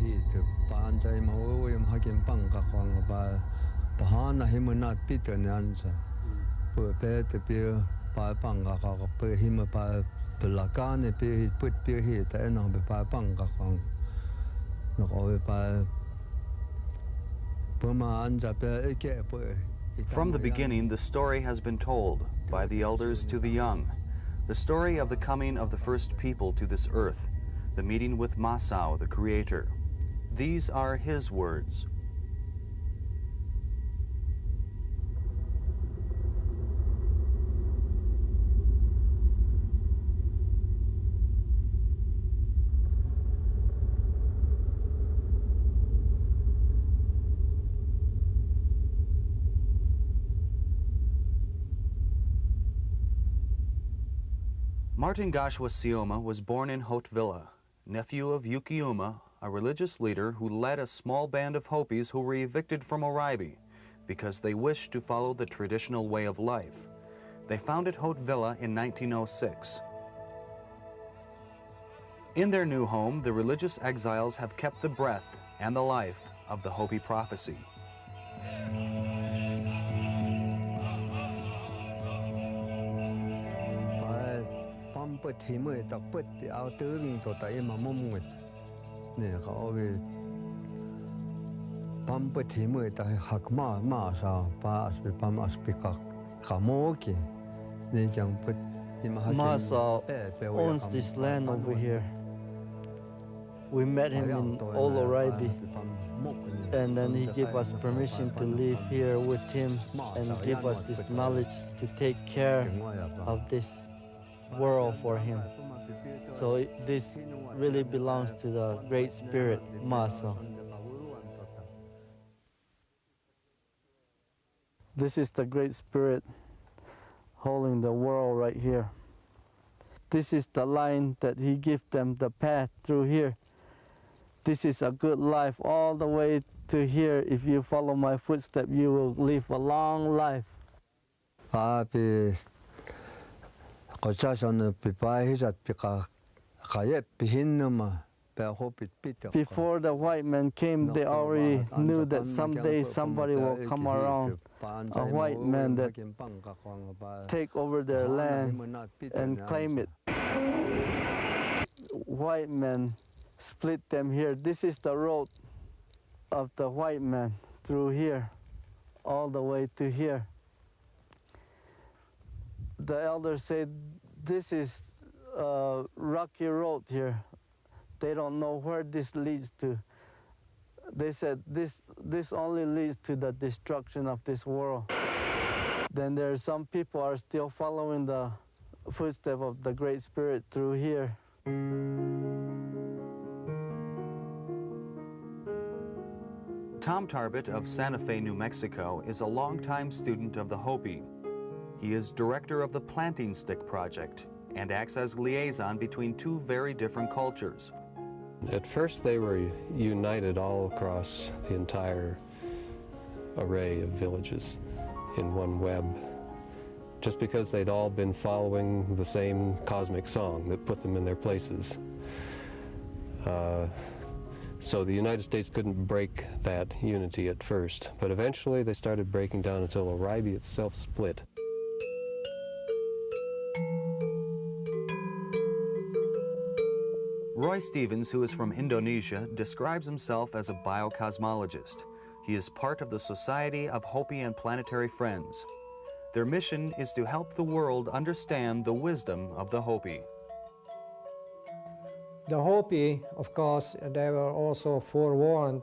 hi te panjai mo yam hakim pangka kwang ba bahana himunat Peter nyanza pu pe te pi pa pangka ka pe him pa pelakane pi put pi hi te na be pa pangka kwang no ko pa puma anja pe eke pu. From the beginning, the story has been told by the elders to the young. The story of the coming of the first people to this earth, the meeting with Masao, the Creator. These are his words. Martin Gashwa Sioma was born in Haute-Villa, nephew of Yukiuma, a religious leader who led a small band of Hopis who were evicted from Oraibi because they wished to follow the traditional way of life. They founded Haute-Villa in 1906. In their new home, the religious exiles have kept the breath and the life of the Hopi prophecy. Put him to put the outer to time a moment. Near always pump him with a hakma masa pass with Pamas Picard Kamoki. They can put him Masa owns this land over here. We met him in Old Oraibi, and then he gave us permission to live here with him and give us this knowledge to take care of this world for him. So this really belongs to the Great Spirit, Masa. This is the Great Spirit holding the world right here. This is the line that he gave them the path through here. This is a good life all the way to here. If you follow my footsteps, you will live a long life. Before the white man came, they already knew that someday somebody will come around, a white man that take over their land and claim it. White men split them here. This is the road of the white man through here, all the way to here. The elders said this is a rocky road here. They don't know where this leads to. They said this only leads to the destruction of this world. Then there are some people are still following the footsteps of the Great Spirit through here. Tom Tarbett of Santa Fe, New Mexico, is a longtime student of the Hopi. He is director of the Planting Stick Project and acts as liaison between two very different cultures. At first they were united all across the entire array of villages in one web, just because they'd all been following the same cosmic song that put them in their places. So the United States couldn't break that unity at first, but eventually they started breaking down until Oraibi itself split. Roy Stevens, who is from Indonesia, describes himself as a biocosmologist. He is part of the Society of Hopi and Planetary Friends. Their mission is to help the world understand the wisdom of the Hopi. The Hopi, of course, they were also forewarned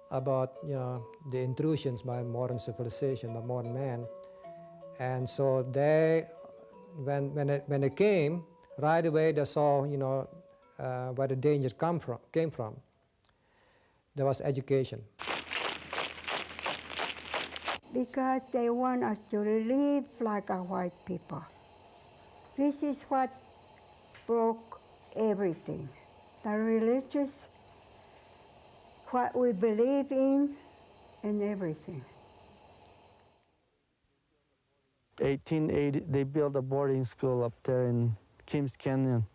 about the intrusions by modern civilization, by modern man, and so they, when they came, right away they saw where the danger came from. There was education. Because they want us to live like a white people. This is what broke everything. The religious, what we believe in, and everything. 1880, they built a boarding school up there in Kings Canyon.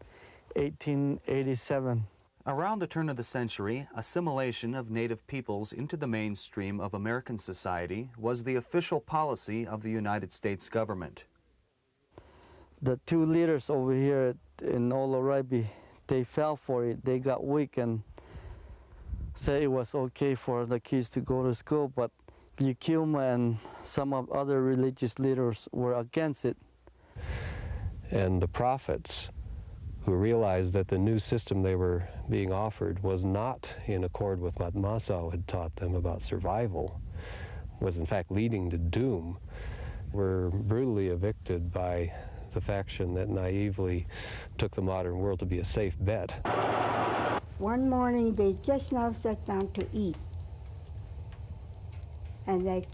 1887, Around the turn of the century, assimilation of native peoples into the mainstream of American society was the official policy of the United States government. The two leaders over here in Oloraibi, they fell for it. They got weak and said it was okay for the kids to go to school, but Yukuma and some of other religious leaders were against it. And the prophets, who realized that the new system they were being offered was not in accord with what Masao had taught them about survival, was in fact leading to doom, were brutally evicted by the faction that naively took the modern world to be a safe bet. One morning they just now sat down to eat, and they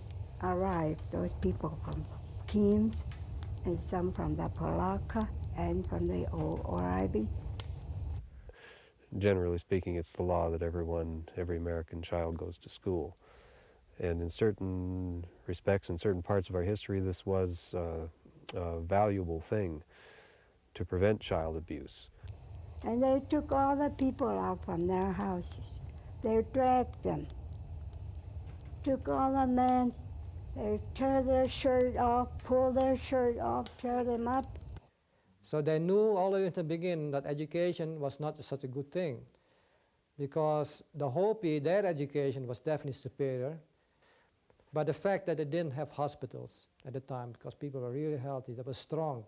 arrived, those people from Keams and some from the Palaka and from the Oraibi. Generally speaking, it's the law that every American child goes to school. And in certain respects, in certain parts of our history, this was a valuable thing to prevent child abuse. And they took all the people out from their houses. They dragged them. Took all the men, they tear their shirt off, pull their shirt off, tear them up. So they knew all the way in the beginning that education was not such a good thing, because the Hopi, their education was definitely superior. But the fact that they didn't have hospitals at the time, because people were really healthy, they were strong.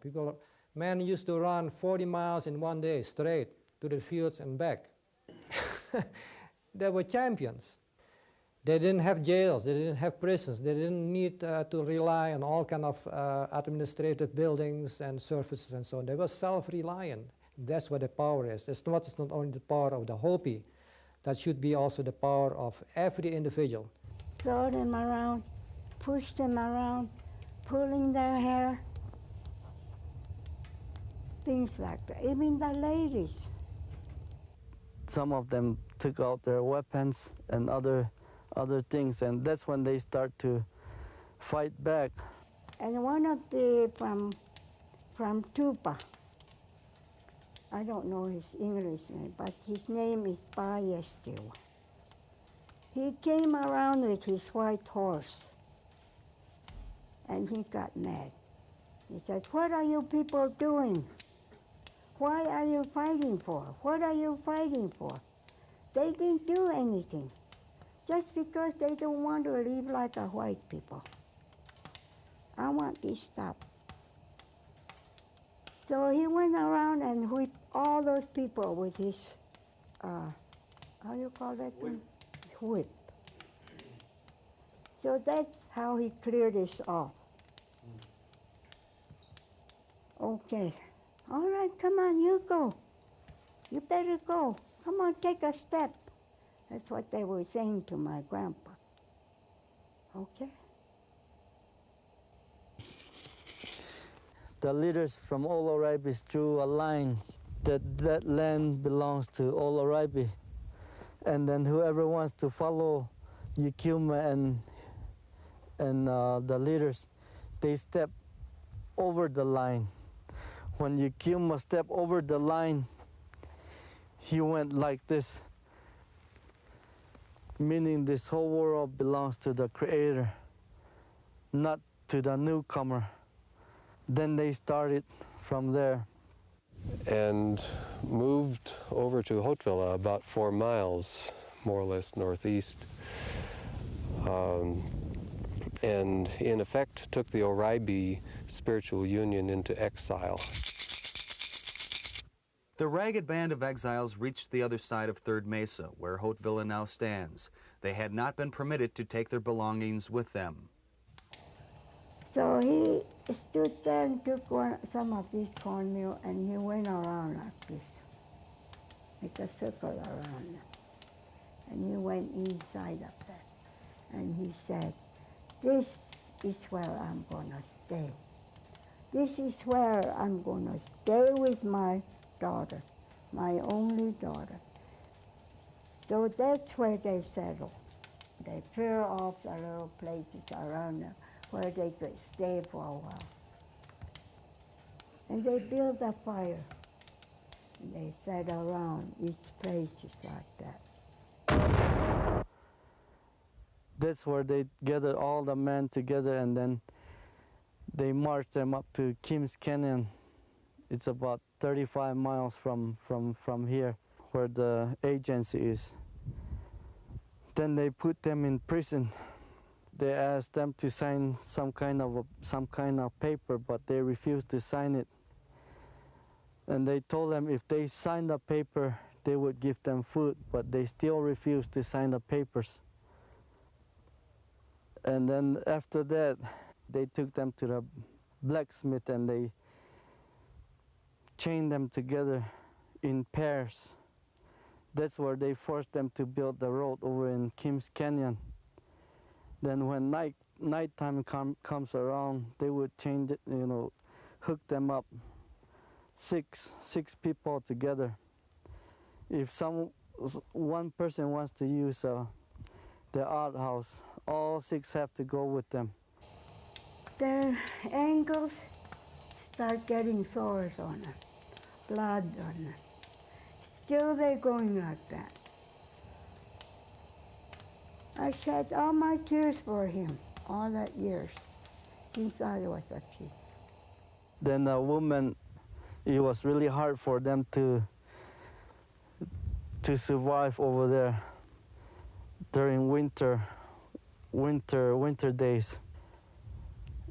Men used to run 40 miles in one day straight to the fields and back. They were champions. They didn't have jails, they didn't have prisons, they didn't need to rely on all kind of administrative buildings and services and so on. They were self-reliant. That's what the power is. It's not only the power of the Hopi, that should be also the power of every individual. Throw them around, push them around, pulling their hair, things like that. Even the ladies. Some of them took out their weapons and other things, and that's when they start to fight back. And one of the from Tupa, I don't know his English name, but his name is Payestiwa. He came around with his white horse, and he got mad. He said, "What are you people doing? Why are you fighting for? What are you fighting for?" They didn't do anything, just because they don't want to live like a white people. I want this stop. So he went around and whipped all those people with his, how you call that thing? Whip. So that's how he cleared this off. Okay. All right, come on, you go. You better go. Come on, take a step. That's what they were saying to my grandpa. Okay? The leaders from Oloraibi drew a line that land belongs to Oloraibi. And then whoever wants to follow Yukuma and the leaders, they step over the line. When Yukuma stepped over the line, he went like this, meaning this whole world belongs to the Creator, not to the newcomer. Then they started from there. And moved over to Hotvilla, about 4 miles, more or less northeast, and in effect took the Oraibi spiritual union into exile. The ragged band of exiles reached the other side of Third Mesa, where Hotvilla now stands. They had not been permitted to take their belongings with them. So he stood there and took some of this cornmeal, and he went around like this, make a circle around them. And he went inside of that. And he said, "This is where I'm going to stay. This is where I'm going to stay with my daughter, my only daughter." So that's where they settled. They clear off the little places around them where they could stay for a while. And they built a fire. And they sat around each place just like that. That's where they gathered all the men together, and then they marched them up to Kim's Canyon. It's about 35 miles from here, where the agency is. Then they put them in prison. They asked them to sign some kind of paper, but they refused to sign it. And they told them if they signed the paper, they would give them food, but they still refused to sign the papers. And then after that, they took them to the blacksmith and they chained them together in pairs. That's where they forced them to build the road over in Kim's Canyon. Then when nighttime comes around, they would change it, hook them up, six people together. If one person wants to use the outhouse, all 6 have to go with them. Their ankles start getting sores on them, blood on them. Still they're going like that. I shed all my tears for him all that years, since I was a kid. Then a woman, it was really hard for them to survive over there during winter days.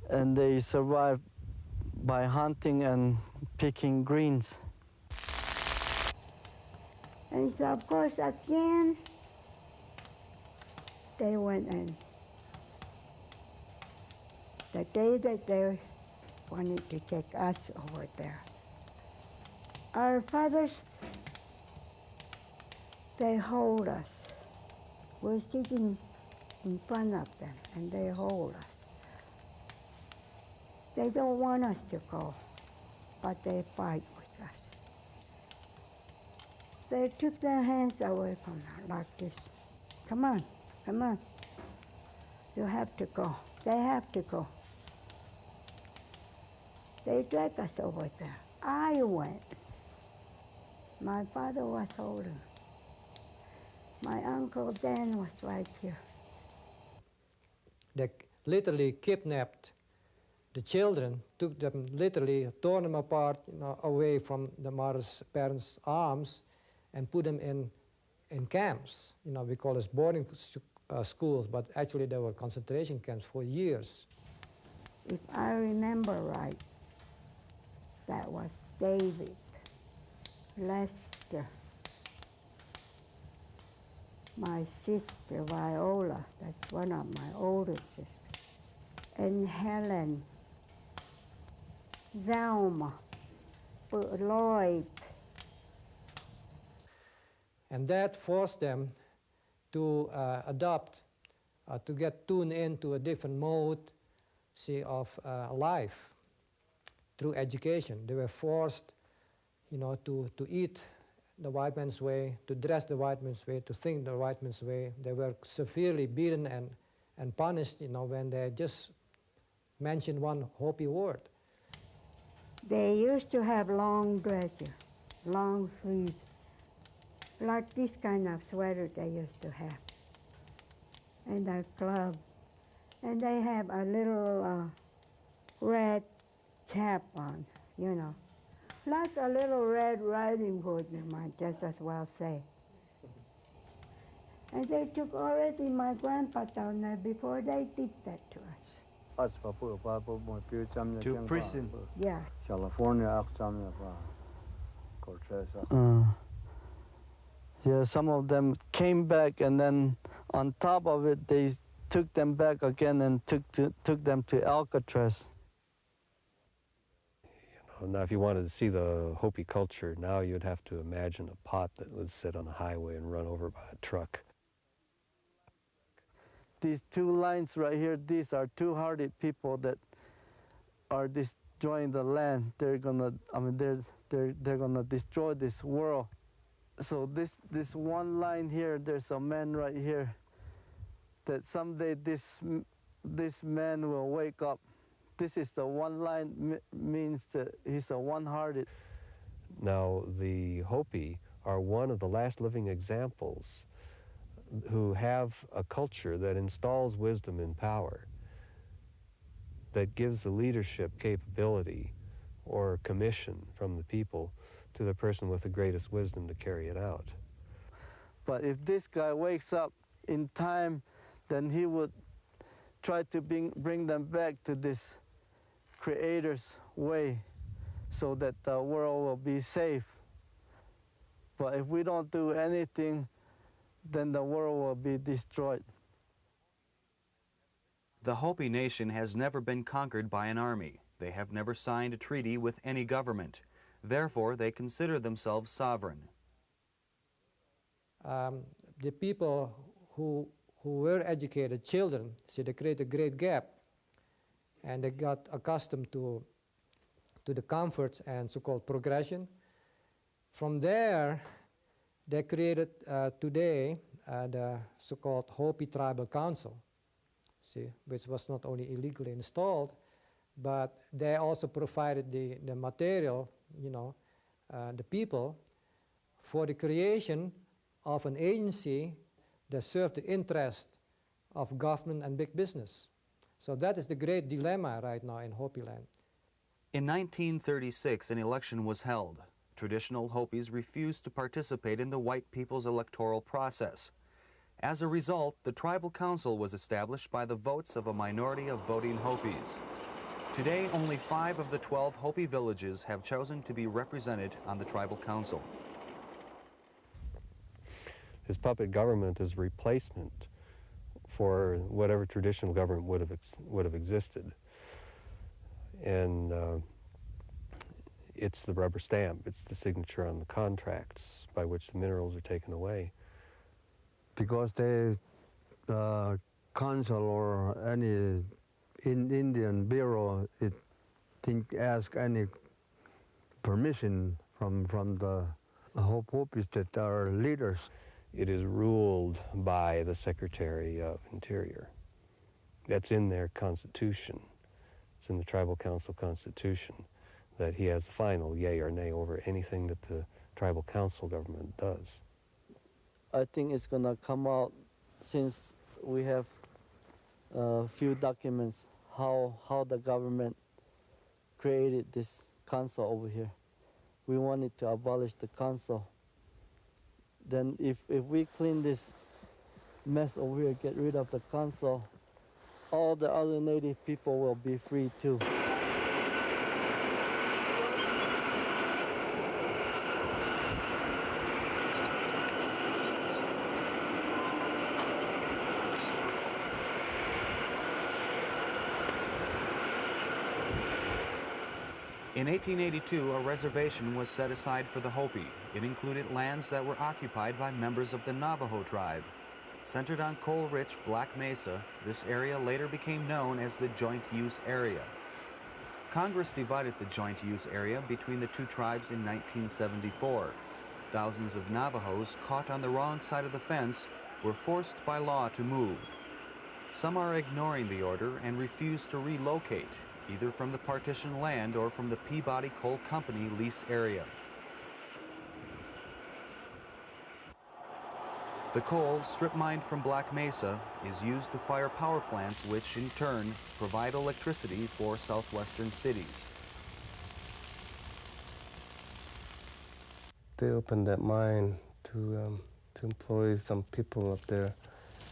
And they survived by hunting and picking greens. And so of course again, they went in. The day that they wanted to take us over there, our fathers, they hold us. We're sitting in front of them and they hold us. They don't want us to go, but they fight with us. They took their hands away from her like this. Come on, come on. You have to go. They have to go. They dragged us over there. I went. My father was holding. My Uncle Dan was right here. They literally kidnapped the children, took them literally, tore them apart, away from the mother's parents' arms, and put them in camps. We call this boarding schools, but actually they were concentration camps for years. If I remember right, that was David, Lester, my sister Viola, that's one of my oldest sisters, and Helen, Zelma, Lloyd. And that forced them to adopt, to get tuned into a different mode, of life through education. They were forced, to eat the white man's way, to dress the white man's way, to think the white man's way. They were severely beaten and punished, when they just mentioned one Hopi word. They used to have long dresses, long sleeves, like this kind of sweater they used to have, and their club. And they have a little red cap on, like a little Red Riding Hood, you might just as well say. And they took already my grandpa down there before they did that to us. To prison. Yeah. California, Yeah, some of them came back, and then on top of it, they took them back again and took them to Alcatraz. Now, if you wanted to see the Hopi culture, now you'd have to imagine a pot that was set on the highway and run over by a truck. These 2 lines right here, these are 2-hearted people that are destroying the land. They're gonna, they're gonna destroy this world. So this one line here, there's a man right here that someday this man will wake up. This is the one line, means that he's a one-hearted. Now, the Hopi are one of the last living examples who have a culture that installs wisdom in power, that gives the leadership capability or commission from the people to the person with the greatest wisdom to carry it out. But if this guy wakes up in time, then he would try to bring them back to this Creator's way so that the world will be safe. But if we don't do anything, then the world will be destroyed. The Hopi nation has never been conquered by an army. They have never signed a treaty with any government. Therefore, they consider themselves sovereign. The people who were educated, children, see, they create a great gap, and they got accustomed to the comforts and so-called progression. From there, they created today the so-called Hopi Tribal Council, see, which was not only illegally installed, but they also provided the material, you know, the people, for the creation of an agency that served the interest of government and big business. So that is the great dilemma right now in Hopi land. In 1936, an election was held. Traditional Hopis refused to participate in the white people's electoral process. As a result, the tribal council was established by the votes of a minority of voting Hopis. Today, only 5 of the 12 Hopi villages have chosen to be represented on the tribal council. His puppet government is replacement for whatever traditional government would have existed. And it's the rubber stamp, it's the signature on the contracts by which the minerals are taken away. Because the council or any Indian bureau, it didn't ask any permission from the Hopis that are leaders. It is ruled by the Secretary of Interior. That's in their constitution. It's in the Tribal Council Constitution that he has the final yay or nay over anything that the Tribal Council government does. I think it's gonna come out, since we have a few documents, how the government created this council over here. We wanted to abolish the council. Then if we clean this mess over here, get rid of the council, all the other native people will be free too. In 1882, a reservation was set aside for the Hopi. It included lands that were occupied by members of the Navajo tribe. Centered on coal-rich Black Mesa, this area later became known as the Joint Use Area. Congress divided the Joint Use Area between the two tribes in 1974. Thousands of Navajos caught on the wrong side of the fence were forced by law to move. Some are ignoring the order and refuse to relocate, either from the partitioned land or from the Peabody Coal Company lease area. The coal, strip mined from Black Mesa, is used to fire power plants which, in turn, provide electricity for southwestern cities. They opened that mine to employ some people up there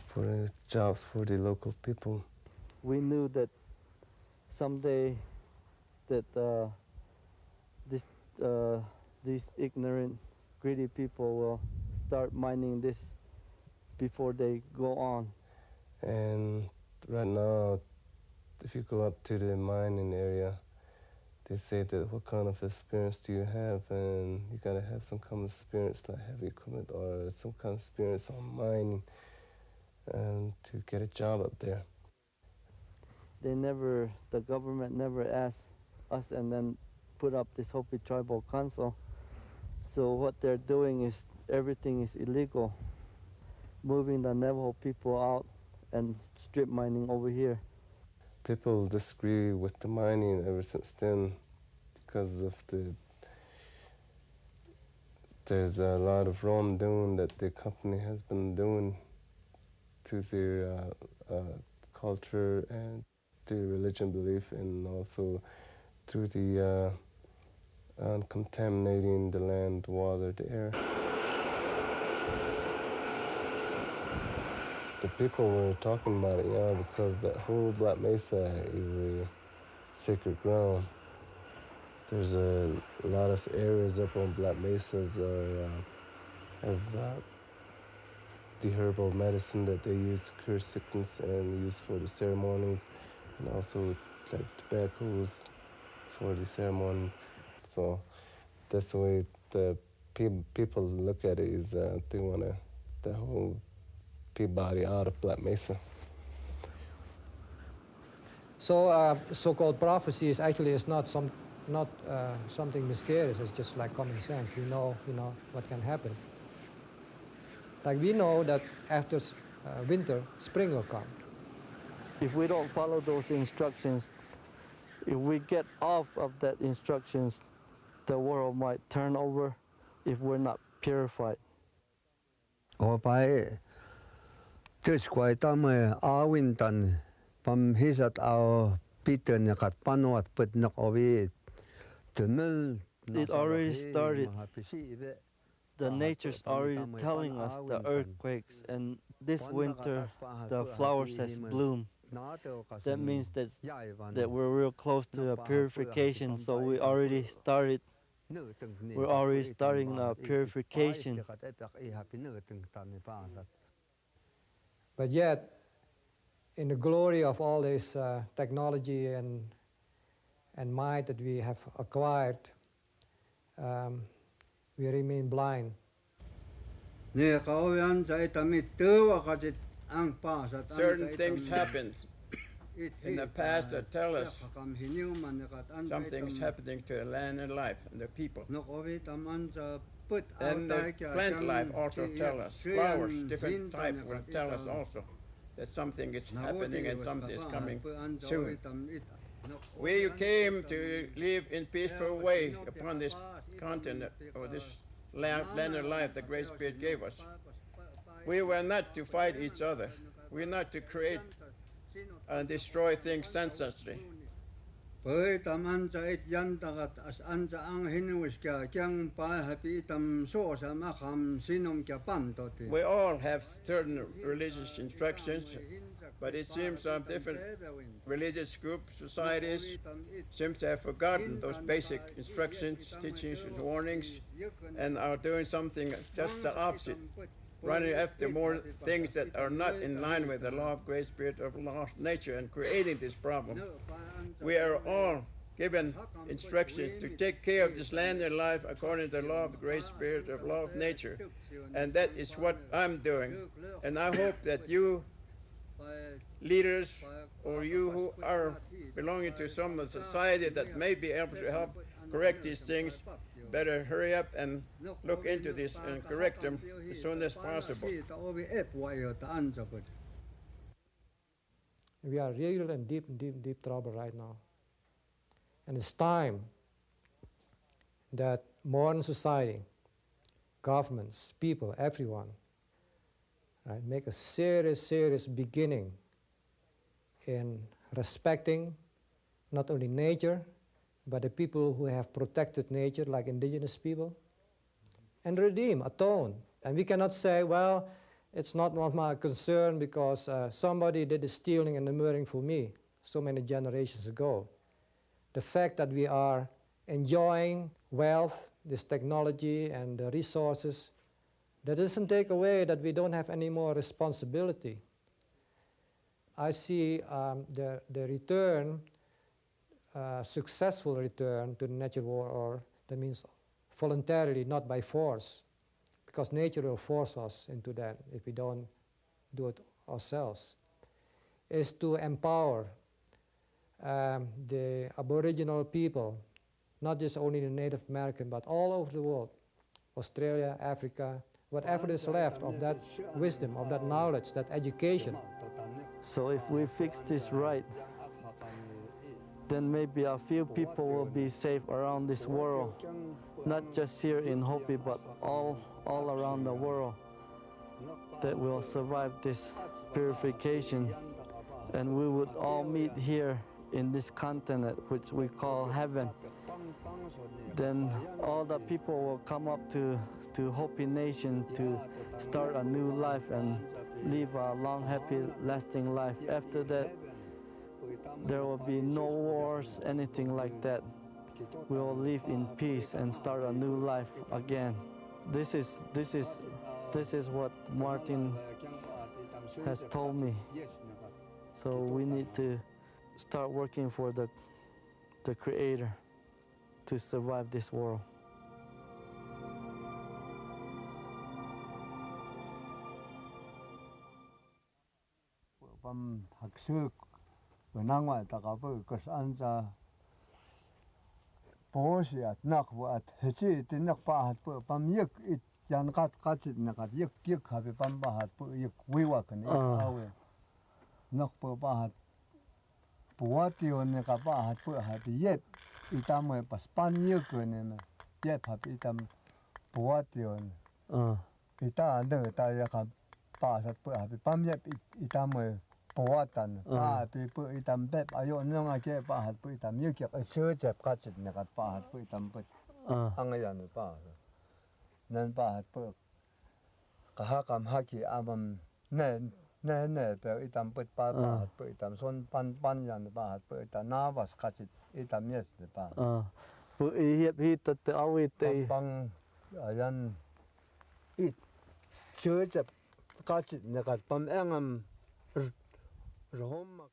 for jobs for the local people. We knew that someday that these ignorant, greedy people will start mining this before they go on. And right now, if you go up to the mining area, they say that what kind of experience do you have? And you gotta have some kind of experience like heavy equipment or some kind of experience on mining and to get a job up there. The government never asked us and then put up this Hopi Tribal Council. So what they're doing is everything is illegal. Moving the Navajo people out and strip mining over here. People disagree with the mining ever since then because of there's a lot of wrongdoing that the company has been doing to their culture and their religion belief, and also through the contaminating the land, water, the air. The people were talking about it, yeah, because that whole Black Mesa is a sacred ground. There's a lot of areas up on Black Mesas have the herbal medicine that they use to cure sickness and use for the ceremonies, and also like tobaccos for the ceremony. So that's the way the people look at it, is they want the whole Peabody out of Black Mesa. So so-called prophecy is actually not something mysterious. It's just like common sense. We know what can happen. Like we know that after winter, spring will come. If we don't follow those instructions, if we get off of that instructions, the world might turn over if we're not purified. Hopi, this quite awintan, pam hisat our Peter nakat panuat put nak ovi, the mill. It already started. The nature's already telling us the earthquakes, and this winter the flowers has bloomed. That means that we're real close to a purification, so we're already starting purification. But yet, in the glory of all this technology and might that we have acquired, we remain blind. Certain things happened in the past that tell us something is happening to the land and life and the people. And the plant life also tell us, flowers, different type will tell us also that something is happening and something is coming soon. We came to live in peaceful way upon this continent, or this land and life the Great Spirit gave us. We were not to fight each other. We're not to create and destroy things senselessly. We all have certain religious instructions, but it seems some different religious groups, societies, seem to have forgotten those basic instructions, teachings, and warnings, and are doing something just the opposite, running after more things that are not in line with the law of Great Spirit of law of nature and creating this problem. We are all given instructions to take care of this land and life according to the law of the Great Spirit of law of nature. And that is what I'm doing. And I hope that you leaders, or you who are belonging to some of the society that may be able to help correct these things, better hurry up and look into this and correct them as soon as possible. We are real in deep trouble right now. And it's time that modern society, governments, people, everyone, right, make a serious beginning in respecting not only nature, but the people who have protected nature, like indigenous people, and redeem, atone. And we cannot say, well, it's not of my concern because somebody did the stealing and the murdering for me so many generations ago. The fact that we are enjoying wealth, this technology and the resources, that doesn't take away that we don't have any more responsibility. I see the return, successful return to the natural world, or that means voluntarily, not by force, because nature will force us into that if we don't do it ourselves, is to empower the Aboriginal people, not just only the Native American, but all over the world, Australia, Africa, whatever is left of that wisdom, of that knowledge, that education. So if we fix this right, then maybe a few people will be saved around this world, not just here in Hopi, but all around the world, that will survive this purification, and we would all meet here in this continent, which we call heaven. Then all the people will come up to Hopi Nation to start a new life and live a long, happy, lasting life. After that, there will be no wars, anything like that. We will live in peace and start a new life again. This is what Martin has told me. So we need to start working for the Creator to survive this world. Nangwa takapu kus anja posi at nakwa at heci tinak pahat pu pam yek it yan kat katsit nakat yek habi pam pahat pu yek wiwakan it awe nak pu pahat puati on ka pahat pu habi yep itamo pas pan yek ne yep habi itam puati on ita ande ta ya ka pasat pu habi pam yep itamo Puatan, people itam pep, ayo nung ake pahat po itam yuk search katsit nakat pahat po itam po angayan pahat. Nan pahat po kahakam haki amam ne pero itam po pahat po itam son pan yan pahat po itam navas katsit itam yes pahat. Po ihip hitot te awit te. Pang ayan it search katsit nakat pam engam Roma